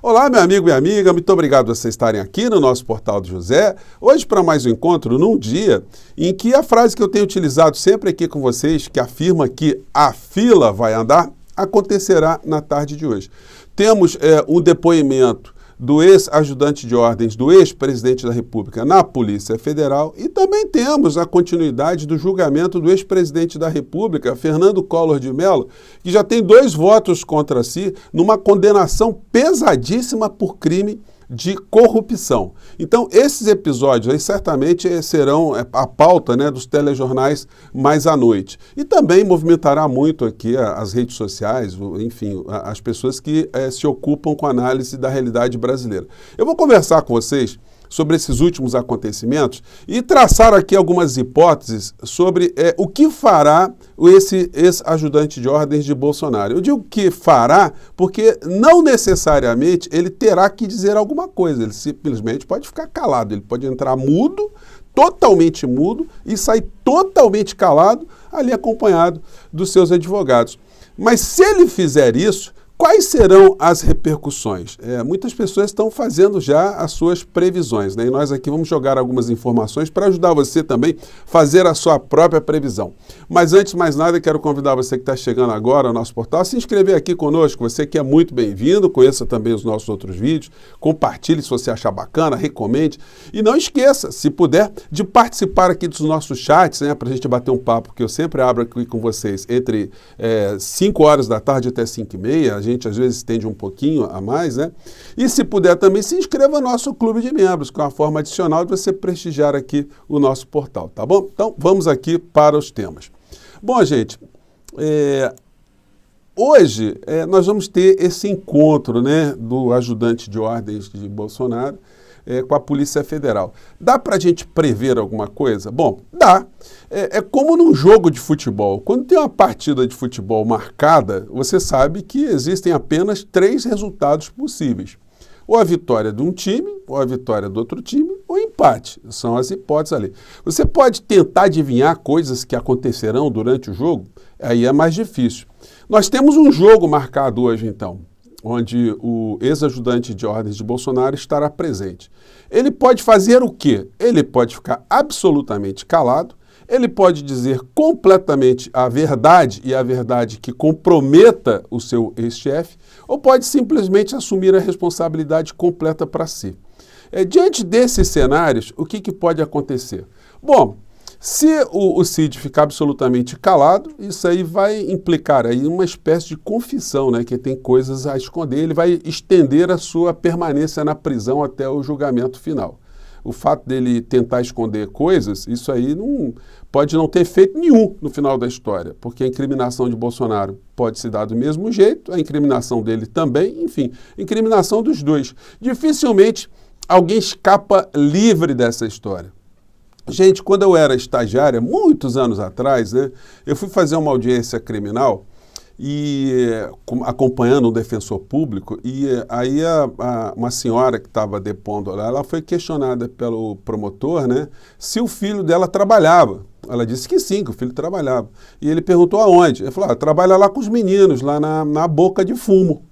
Olá, meu amigo, minha amiga, muito obrigado por vocês estarem aqui no nosso Portal do José. Hoje para mais um encontro num dia em que a frase que eu tenho utilizado sempre aqui com vocês, que afirma que a fila vai andar, acontecerá na tarde de hoje. Temos um depoimento do ex-ajudante de ordens, do ex-presidente da República na Polícia Federal, e também temos a continuidade do julgamento do ex-presidente da República, Fernando Collor de Mello, que já tem 2 votos contra si numa condenação pesadíssima por crime de corrupção. Então, esses episódios aí certamente serão a pauta, né, dos telejornais mais à noite. E também movimentará muito aqui as redes sociais, enfim, as pessoas que se ocupam com a análise da realidade brasileira. Eu vou conversar com vocês sobre esses últimos acontecimentos e traçar aqui algumas hipóteses sobre o que fará esse ex-ajudante de ordens de Bolsonaro. Eu digo que fará porque não necessariamente ele terá que dizer alguma coisa, ele simplesmente pode ficar calado, ele pode entrar mudo, totalmente mudo e sair totalmente calado ali acompanhado dos seus advogados. Mas se ele fizer isso, quais serão as repercussões? Muitas pessoas estão fazendo já as suas previsões, né? E nós aqui vamos jogar algumas informações para ajudar você também a fazer a sua própria previsão. Mas antes de mais nada, quero convidar você que está chegando agora ao nosso portal a se inscrever aqui conosco. Você que é muito bem-vindo, conheça também os nossos outros vídeos, compartilhe se você achar bacana, recomende. E não esqueça, se puder, de participar aqui dos nossos chats, né, para a gente bater um papo, que eu sempre abro aqui com vocês entre 5 horas da tarde até 5h30, a gente às vezes estende um pouquinho a mais, né? E se puder também, se inscreva no nosso clube de membros, que é uma forma adicional de você prestigiar aqui o nosso portal, tá bom? Então, vamos aqui para os temas. Bom, gente, hoje nós vamos ter esse encontro, né, do ajudante de ordens de Bolsonaro com a Polícia Federal. Dá para a gente prever alguma coisa? Bom, dá. É como num jogo de futebol. Quando tem uma partida de futebol marcada, você sabe que existem apenas 3 resultados possíveis. Ou a vitória de um time, ou a vitória do outro time, ou empate. São as hipóteses ali. Você pode tentar adivinhar coisas que acontecerão durante o jogo? Aí é mais difícil. Nós temos um jogo marcado hoje, então, onde o ex-ajudante de ordens de Bolsonaro estará presente. Ele pode fazer o quê? Ele pode ficar absolutamente calado, ele pode dizer completamente a verdade e a verdade que comprometa o seu ex-chefe, ou pode simplesmente assumir a responsabilidade completa para si. Diante desses cenários, o que pode acontecer? Bom, se o Cid ficar absolutamente calado, isso aí vai implicar aí uma espécie de confissão, né, que tem coisas a esconder, ele vai estender a sua permanência na prisão até o julgamento final. O fato dele tentar esconder coisas, isso aí pode não ter efeito nenhum no final da história, porque a incriminação de Bolsonaro pode se dar do mesmo jeito, a incriminação dele também, enfim, incriminação dos dois. Dificilmente alguém escapa livre dessa história. Gente, quando eu era estagiária, muitos anos atrás, né, eu fui fazer uma audiência criminal e acompanhando um defensor público, e aí uma senhora que estava depondo lá, ela foi questionada pelo promotor, né, se o filho dela trabalhava. Ela disse que sim, que o filho trabalhava. E ele perguntou aonde. Ele falou, trabalha lá com os meninos, lá na Boca de Fumo.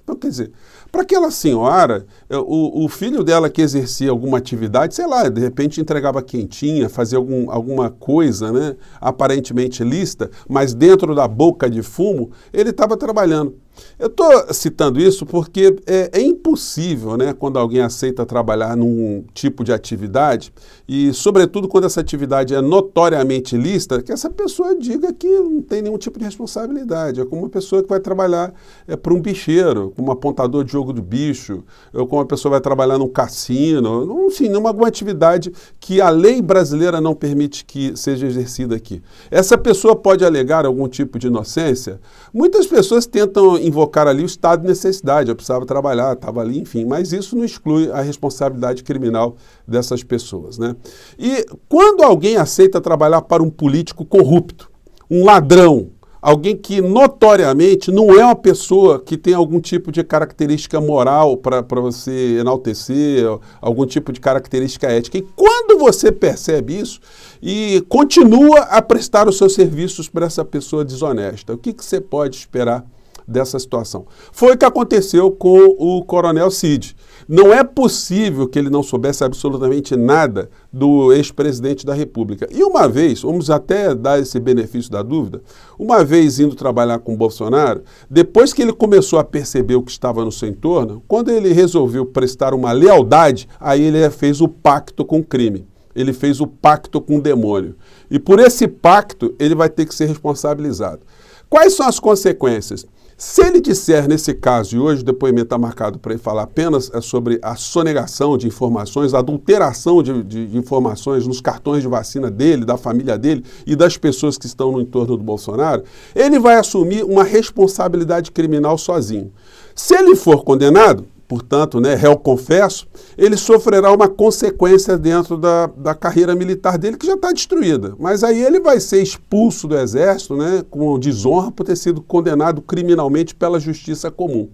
Então, quer dizer, para aquela senhora, o filho dela que exercia alguma atividade, sei lá, de repente entregava quentinha, fazia alguma coisa, né, aparentemente lícita, mas dentro da boca de fumo, ele estava trabalhando. Eu estou citando isso porque é impossível, né, quando alguém aceita trabalhar num tipo de atividade, e sobretudo quando essa atividade é notoriamente lícita, que essa pessoa diga que não tem nenhum tipo de responsabilidade. É como uma pessoa que vai trabalhar para um bicheiro, como um apontador de jogo do bicho, ou como uma pessoa vai trabalhar num cassino, enfim, numa alguma atividade que a lei brasileira não permite que seja exercida aqui. Essa pessoa pode alegar algum tipo de inocência? Muitas pessoas tentam invocar ali o estado de necessidade, eu precisava trabalhar, estava ali, enfim, mas isso não exclui a responsabilidade criminal dessas pessoas, né? E quando alguém aceita trabalhar para um político corrupto, um ladrão, alguém que notoriamente não é uma pessoa que tem algum tipo de característica moral para você enaltecer, algum tipo de característica ética. E quando você percebe isso e continua a prestar os seus serviços para essa pessoa desonesta, o que você pode esperar dessa situação. Foi o que aconteceu com o Coronel Cid. Não é possível que ele não soubesse absolutamente nada do ex-presidente da República. E uma vez, vamos até dar esse benefício da dúvida, uma vez indo trabalhar com o Bolsonaro, depois que ele começou a perceber o que estava no seu entorno, quando ele resolveu prestar uma lealdade, aí ele fez o pacto com o crime. Ele fez o pacto com o demônio. E por esse pacto, ele vai ter que ser responsabilizado. Quais são as consequências? Se ele disser, nesse caso, e hoje o depoimento está marcado para ele falar apenas sobre a sonegação de informações, a adulteração de informações nos cartões de vacina dele, da família dele e das pessoas que estão no entorno do Bolsonaro, ele vai assumir uma responsabilidade criminal sozinho. Se ele for condenado, portanto, réu confesso, ele sofrerá uma consequência dentro da carreira militar dele, que já está destruída. Mas aí ele vai ser expulso do Exército, com desonra por ter sido condenado criminalmente pela justiça comum.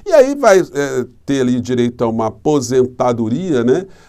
E aí vai ter ali direito a uma aposentadoria,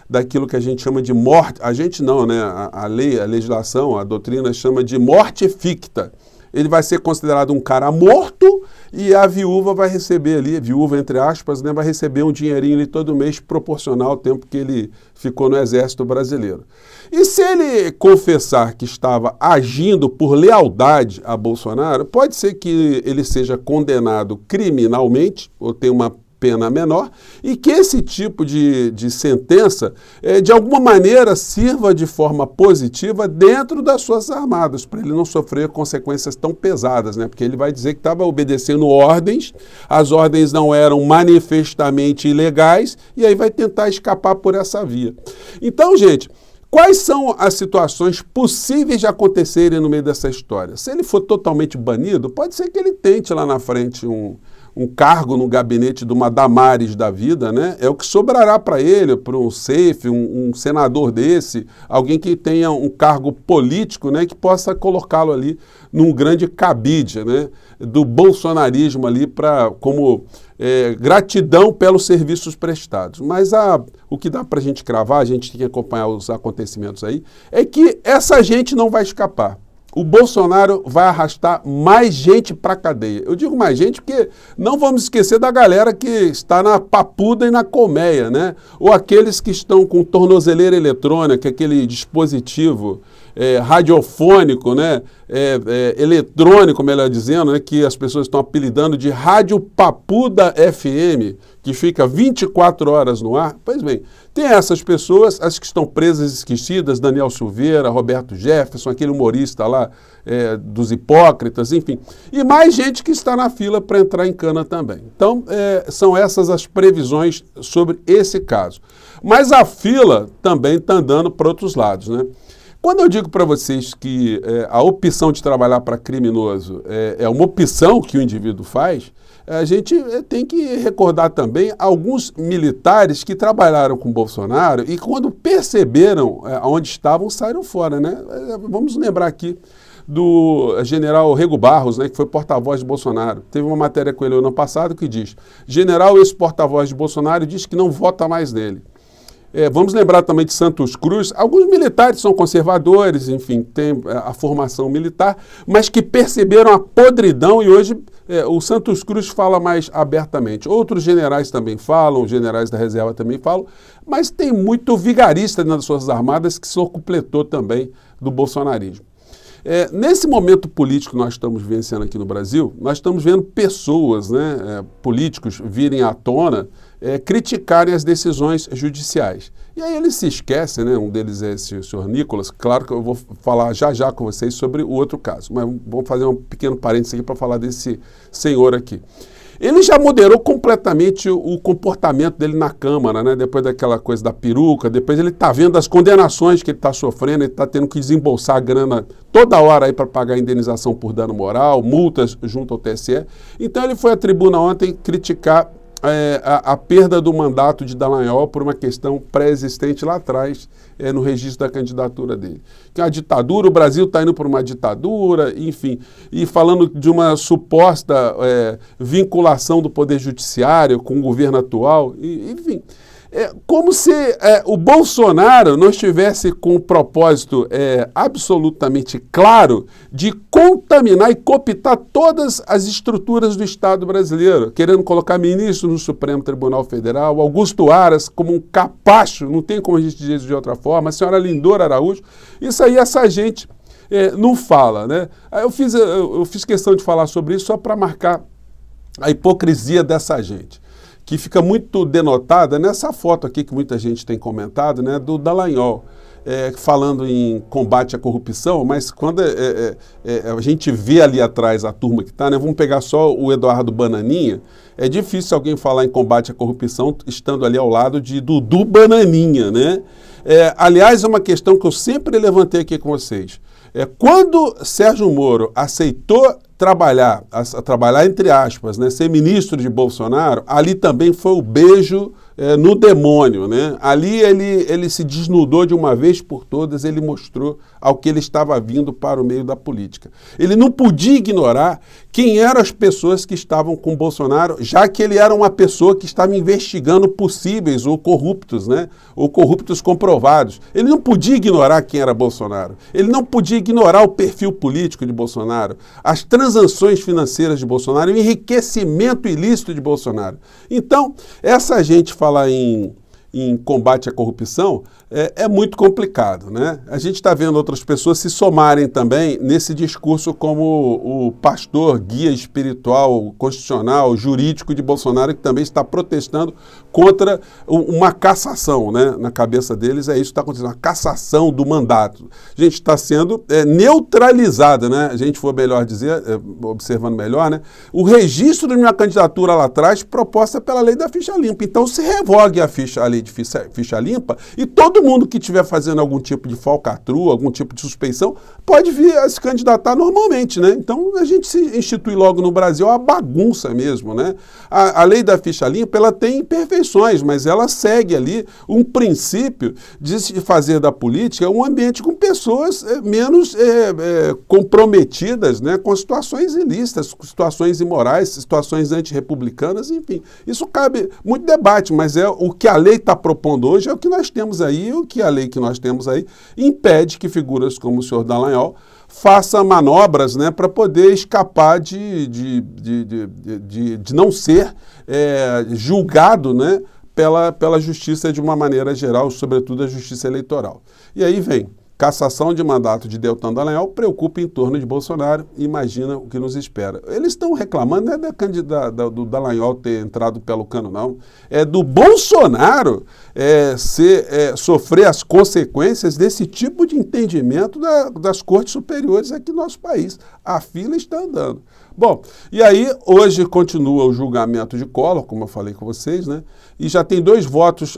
daquilo que a gente chama de morte. A gente não, a lei, a legislação, a doutrina chama de morte ficta. Ele vai ser considerado um cara morto e a viúva vai receber ali, viúva entre aspas, vai receber um dinheirinho ali todo mês proporcional ao tempo que ele ficou no Exército Brasileiro. E se ele confessar que estava agindo por lealdade a Bolsonaro, pode ser que ele seja condenado criminalmente ou tenha uma pena menor, e que esse tipo de sentença, de alguma maneira, sirva de forma positiva dentro das Forças Armadas, para ele não sofrer consequências tão pesadas, porque ele vai dizer que estava obedecendo ordens, as ordens não eram manifestamente ilegais, e aí vai tentar escapar por essa via. Então, gente, quais são as situações possíveis de acontecerem no meio dessa história? Se ele for totalmente banido, pode ser que ele tente lá na frente um cargo no gabinete de uma Damares da vida, é o que sobrará para ele, para um safe, um senador desse, alguém que tenha um cargo político, que possa colocá-lo ali num grande cabide, do bolsonarismo ali como gratidão pelos serviços prestados. Mas o que dá para a gente cravar, a gente tem que acompanhar os acontecimentos aí, é que essa gente não vai escapar. O Bolsonaro vai arrastar mais gente para a cadeia. Eu digo mais gente porque não vamos esquecer da galera que está na papuda e na colmeia, ou aqueles que estão com tornozeleira eletrônica, aquele dispositivo radiofônico, eletrônico, melhor dizendo, que as pessoas estão apelidando de Rádio Papuda FM, que fica 24 horas no ar. Pois bem, tem essas pessoas, as que estão presas e esquecidas, Daniel Silveira, Roberto Jefferson, aquele humorista lá dos hipócritas, enfim. E mais gente que está na fila para entrar em cana também. Então, são essas as previsões sobre esse caso. Mas a fila também está andando para outros lados, Quando eu digo para vocês que a opção de trabalhar para criminoso é uma opção que o indivíduo faz, a gente tem que recordar também alguns militares que trabalharam com Bolsonaro e quando perceberam onde estavam, saíram fora, Vamos lembrar aqui do general Rego Barros, que foi porta-voz de Bolsonaro. Teve uma matéria com ele no ano passado que diz: general ex-porta-voz de Bolsonaro diz que não vota mais nele. Vamos lembrar também de Santos Cruz. Alguns militares são conservadores, enfim, têm a formação militar, mas que perceberam a podridão e hoje o Santos Cruz fala mais abertamente. Outros generais também falam, os generais da reserva também falam, mas tem muito vigarista nas Forças Armadas que se completou também do bolsonarismo. Nesse momento político que nós estamos vivenciando aqui no Brasil, nós estamos vendo pessoas, políticos virem à tona, criticarem as decisões judiciais. E aí eles se esquecem, um deles é esse senhor Nicolas, claro que eu vou falar já com vocês sobre o outro caso, mas vamos fazer um pequeno parênteses aqui para falar desse senhor aqui. Ele já moderou completamente o comportamento dele na Câmara, depois daquela coisa da peruca, depois ele está vendo as condenações que ele está sofrendo, ele está tendo que desembolsar a grana toda hora aí para pagar indenização por dano moral, multas junto ao TSE. Então ele foi à tribuna ontem criticar a perda do mandato de Dallagnol por uma questão pré-existente lá atrás, no registro da candidatura dele. Que é a ditadura, o Brasil está indo por uma ditadura, enfim, e falando de uma suposta vinculação do Poder Judiciário com o governo atual, enfim. como se o Bolsonaro não estivesse com o propósito absolutamente claro de contaminar e cooptar todas as estruturas do Estado brasileiro, querendo colocar ministro no Supremo Tribunal Federal, Augusto Aras como um capacho, não tem como a gente dizer isso de outra forma, a senhora Lindora Araújo, isso aí essa gente não fala, né? Eu fiz questão de falar sobre isso só para marcar a hipocrisia dessa gente, que fica muito denotada nessa foto aqui que muita gente tem comentado, né, do Dallagnol, falando em combate à corrupção, mas quando a gente vê ali atrás a turma que está, né, vamos pegar só o Eduardo Bananinha, é difícil alguém falar em combate à corrupção estando ali ao lado de Dudu Bananinha, né? Aliás, é uma questão que eu sempre levantei aqui com vocês. Quando Sérgio Moro aceitou trabalhar entre aspas, né, ser ministro de Bolsonaro, ali também foi o beijo no demônio, né? Ali ele se desnudou de uma vez por todas, ele mostrou ao que ele estava vindo para o meio da política. Ele não podia ignorar quem eram as pessoas que estavam com Bolsonaro, já que ele era uma pessoa que estava investigando possíveis ou corruptos, né? Ou corruptos comprovados. Ele não podia ignorar quem era Bolsonaro. Ele não podia ignorar o perfil político de Bolsonaro, as transações financeiras de Bolsonaro, o enriquecimento ilícito de Bolsonaro. Então, essa gente falar em combate à corrupção é muito complicado, né? A gente está vendo outras pessoas se somarem também nesse discurso como o pastor, guia espiritual, constitucional, jurídico de Bolsonaro, que também está protestando contra uma cassação, né? Na cabeça deles é isso que está acontecendo, uma cassação do mandato. A gente está sendo neutralizada, né? A gente for melhor dizer, observando melhor, né? O registro de uma candidatura lá atrás proposta pela lei da ficha limpa. Então se revogue a lei de ficha limpa e todo mundo que estiver fazendo algum tipo de falcatrua, algum tipo de suspeição, pode vir a se candidatar normalmente, né? Então a gente se institui logo no Brasil uma bagunça mesmo, né? A lei da ficha limpa, ela tem imperfeições, mas ela segue ali um princípio de se fazer da política um ambiente com pessoas menos comprometidas, né, com situações ilícitas, com situações imorais, situações antirrepublicanas, enfim. Isso cabe muito debate, mas o que a lei está propondo hoje é o que nós temos aí, o que a lei que nós temos aí impede que figuras como o senhor Dallagnol faça manobras, né, para poder escapar de não ser julgado, né, pela justiça de uma maneira geral, sobretudo a justiça eleitoral. E aí vem cassação de mandato de Deltan Dallagnol, preocupa em torno de Bolsonaro, imagina o que nos espera. Eles estão reclamando, não é do Dallagnol ter entrado pelo cano, não. É do Bolsonaro sofrer as consequências desse tipo de entendimento das cortes superiores aqui no nosso país. A fila está andando. Bom, e aí hoje continua o julgamento de Collor, como eu falei com vocês, né? E já tem 2 votos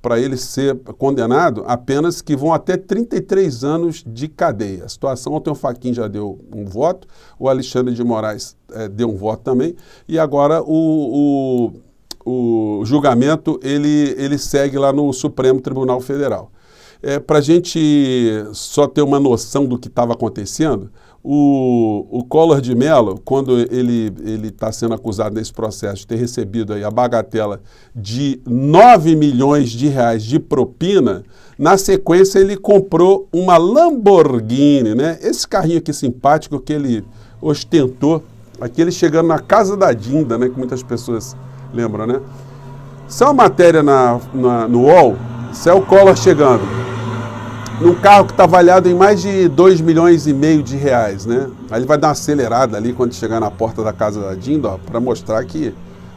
para ele ser condenado, apenas que vão até 33 anos de cadeia. A situação, ontem o Fachin já deu um voto, o Alexandre de Moraes deu um voto também, e agora o julgamento ele segue lá no Supremo Tribunal Federal. Para a gente só ter uma noção do que estava acontecendo, o Collor de Mello, quando ele está sendo acusado nesse processo de ter recebido aí a bagatela de 9 milhões de reais de propina, na sequência ele comprou uma Lamborghini, né? Esse carrinho aqui simpático que ele ostentou, aquele chegando na casa da Dinda, né? Que muitas pessoas lembram, né? Isso é uma matéria no UOL, isso é o Collor chegando num carro que está avaliado em mais de 2,5 milhões de reais, né? Aí ele vai dar uma acelerada ali quando chegar na porta da casa da Dinda, para mostrar que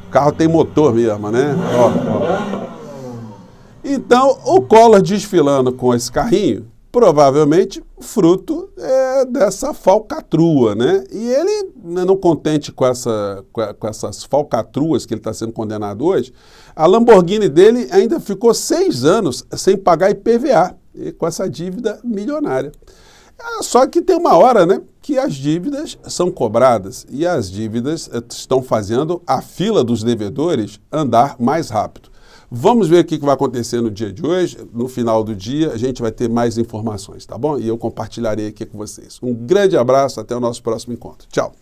o carro tem motor mesmo, né? Ó. Então, o Collor desfilando com esse carrinho, provavelmente fruto dessa falcatrua, né? E ele, não contente com essas falcatruas que ele está sendo condenado hoje, a Lamborghini dele ainda ficou 6 anos sem pagar IPVA, e com essa dívida milionária. Só que tem uma hora, né, que as dívidas são cobradas e as dívidas estão fazendo a fila dos devedores andar mais rápido. Vamos ver o que vai acontecer no dia de hoje. No final do dia, a gente vai ter mais informações, tá bom? E eu compartilharei aqui com vocês. Um grande abraço, até o nosso próximo encontro. Tchau!